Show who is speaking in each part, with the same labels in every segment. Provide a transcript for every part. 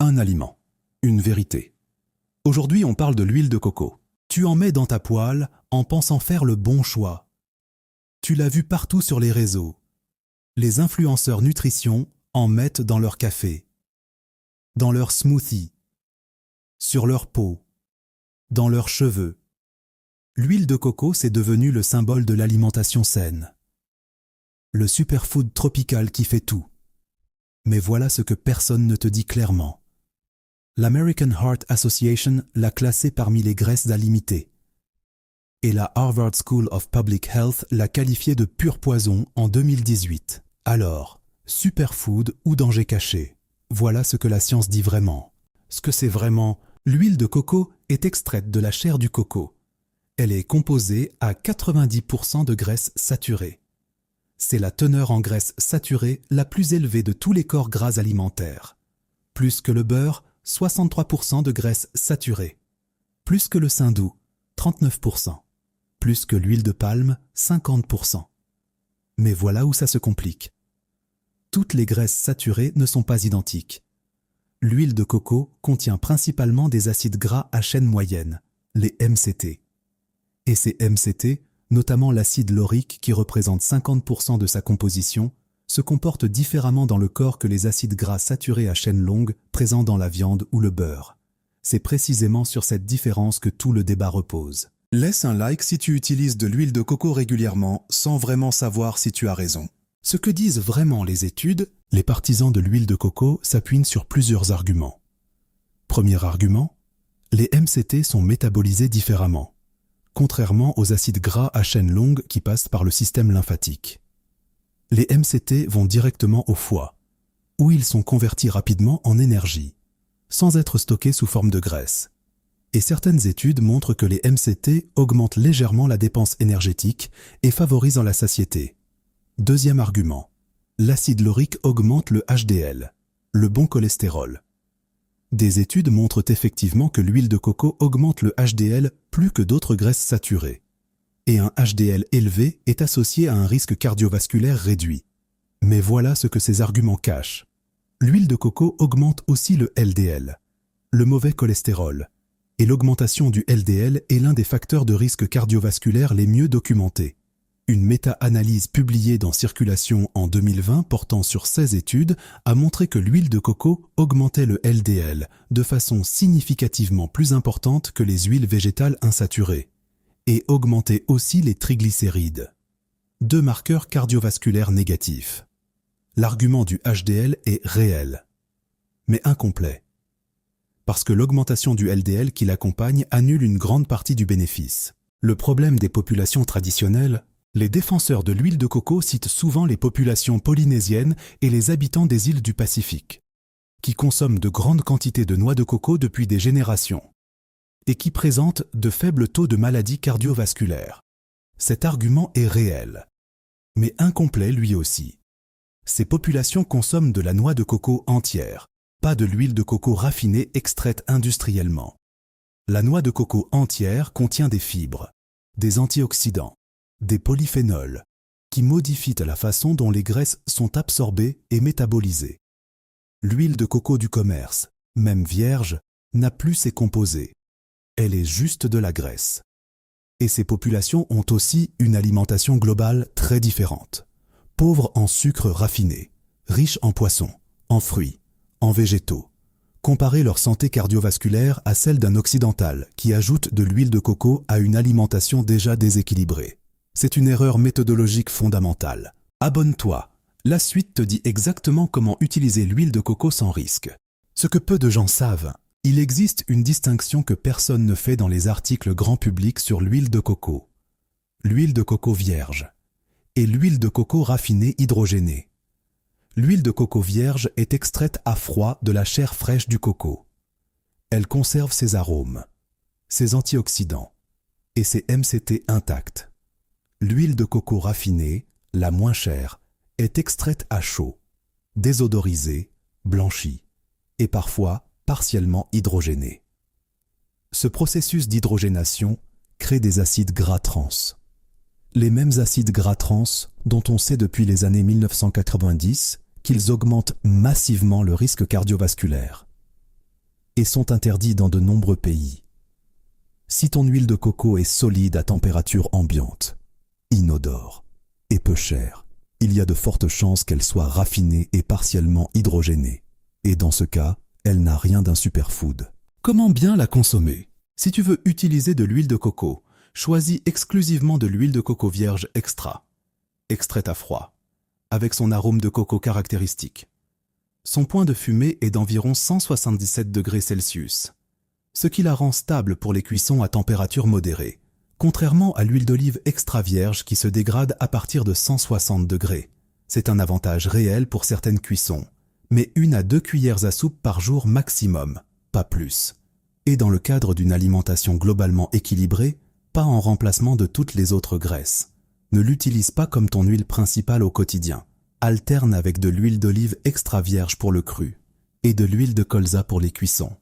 Speaker 1: Un aliment, une vérité. Aujourd'hui, on parle de l'huile de coco. Tu en mets dans ta poêle en pensant faire le bon choix. Tu l'as vu partout sur les réseaux. Les influenceurs nutrition en mettent dans leur café, dans leur smoothie, sur leur peau, dans leurs cheveux. L'huile de coco, c'est devenu le symbole de l'alimentation saine. Le superfood tropical qui fait tout. Mais voilà ce que personne ne te dit clairement. L'American Heart Association l'a classé parmi les graisses à limiter. Et la Harvard School of Public Health l'a qualifié de pur poison en 2018. Alors, superfood ou danger caché? Voilà ce que la science dit vraiment. Ce que c'est vraiment, l'huile de coco est extraite de la chair du coco. Elle est composée à 90% de graisses saturées. C'est la teneur en graisses saturées la plus élevée de tous les corps gras alimentaires. Plus que le beurre, 63% de graisses saturées. Plus que le sein doux, 39%. Plus que l'huile de palme, 50%. Mais voilà où ça se complique. Toutes les graisses saturées ne sont pas identiques. L'huile de coco contient principalement des acides gras à chaîne moyenne, les MCT. Et ces MCT, notamment l'acide laurique qui représente 50% de sa composition, se comportent différemment dans le corps que les acides gras saturés à chaîne longue présents dans la viande ou le beurre. C'est précisément sur cette différence que tout le débat repose. Laisse un like si tu utilises de l'huile de coco régulièrement sans vraiment savoir si tu as raison. Ce que disent vraiment les études, les partisans de l'huile de coco s'appuient sur plusieurs arguments. Premier argument, les MCT sont métabolisés différemment, contrairement aux acides gras à chaîne longue qui passent par le système lymphatique. Les MCT vont directement au foie, où ils sont convertis rapidement en énergie, sans être stockés sous forme de graisse. Et certaines études montrent que les MCT augmentent légèrement la dépense énergétique et favorisent la satiété. Deuxième argument, l'acide laurique augmente le HDL, le bon cholestérol. Des études montrent effectivement que l'huile de coco augmente le HDL plus que d'autres graisses saturées. Et un HDL élevé est associé à un risque cardiovasculaire réduit. Mais voilà ce que ces arguments cachent. L'huile de coco augmente aussi le LDL, le mauvais cholestérol, et l'augmentation du LDL est l'un des facteurs de risque cardiovasculaire les mieux documentés. Une méta-analyse publiée dans Circulation en 2020 portant sur 16 études a montré que l'huile de coco augmentait le LDL de façon significativement plus importante que les huiles végétales insaturées et augmentait aussi les triglycérides. Deux marqueurs cardiovasculaires négatifs. L'argument du HDL est réel, mais incomplet, parce que l'augmentation du LDL qui l'accompagne annule une grande partie du bénéfice. Le problème des populations traditionnelles, les défenseurs de l'huile de coco citent souvent les populations polynésiennes et les habitants des îles du Pacifique, qui consomment de grandes quantités de noix de coco depuis des générations, et qui présentent de faibles taux de maladies cardiovasculaires. Cet argument est réel, mais incomplet lui aussi. Ces populations consomment de la noix de coco entière, pas de l'huile de coco raffinée extraite industriellement. La noix de coco entière contient des fibres, des antioxydants, des polyphénols, qui modifient la façon dont les graisses sont absorbées et métabolisées. L'huile de coco du commerce, même vierge, n'a plus ces composés. Elle est juste de la graisse. Et ces populations ont aussi une alimentation globale très différente. Pauvre en sucre raffiné, riche en poissons, en fruits, en végétaux. Comparer leur santé cardiovasculaire à celle d'un occidental qui ajoute de l'huile de coco à une alimentation déjà déséquilibrée. C'est une erreur méthodologique fondamentale. Abonne-toi. La suite te dit exactement comment utiliser l'huile de coco sans risque. Ce que peu de gens savent, il existe une distinction que personne ne fait dans les articles grand public sur l'huile de coco. L'huile de coco vierge et l'huile de coco raffinée hydrogénée. L'huile de coco vierge est extraite à froid de la chair fraîche du coco. Elle conserve ses arômes, ses antioxydants et ses MCT intacts. L'huile de coco raffinée, la moins chère, est extraite à chaud, désodorisée, blanchie et parfois partiellement hydrogénée. Ce processus d'hydrogénation crée des acides gras trans. Les mêmes acides gras trans dont on sait depuis les années 1990 qu'ils augmentent massivement le risque cardiovasculaire. et sont interdits dans de nombreux pays. Si ton huile de coco est solide à température ambiante, inodore et peu chère, il y a de fortes chances qu'elle soit raffinée et partiellement hydrogénée. Et dans ce cas, elle n'a rien d'un superfood. Comment bien la consommer? Si tu veux utiliser de l'huile de coco, choisis exclusivement de l'huile de coco vierge extra, extraite à froid, avec son arôme de coco caractéristique. Son point de fumée est d'environ 177 degrés Celsius, ce qui la rend stable pour les cuissons à température modérée, contrairement à l'huile d'olive extra vierge qui se dégrade à partir de 160 degrés. C'est un avantage réel pour certaines cuissons, mais 1 à 2 cuillères à soupe par jour maximum, pas plus. Et dans le cadre d'une alimentation globalement équilibrée, pas en remplacement de toutes les autres graisses. Ne l'utilise pas comme ton huile principale au quotidien. Alterne avec de l'huile d'olive extra vierge pour le cru et de l'huile de colza pour les cuissons.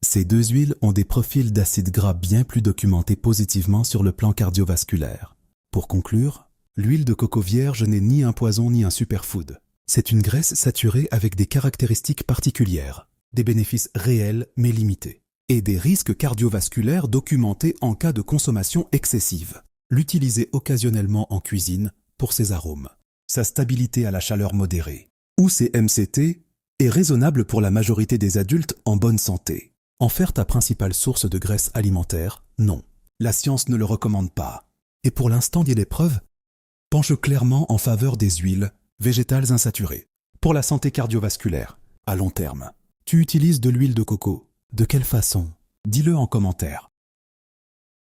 Speaker 1: Ces deux huiles ont des profils d'acides gras bien plus documentés positivement sur le plan cardiovasculaire. Pour conclure, l'huile de coco vierge n'est ni un poison ni un superfood. C'est une graisse saturée avec des caractéristiques particulières, des bénéfices réels mais limités, et des risques cardiovasculaires documentés en cas de consommation excessive. L'utiliser occasionnellement en cuisine pour ses arômes, sa stabilité à la chaleur modérée, ou ses MCT, est raisonnable pour la majorité des adultes en bonne santé. En faire ta principale source de graisse alimentaire, non. La science ne le recommande pas. Et pour l'instant des preuves, penche clairement en faveur des huiles végétales insaturées. Pour la santé cardiovasculaire, à long terme, tu utilises de l'huile de coco. De quelle façon? Dis-le en commentaire.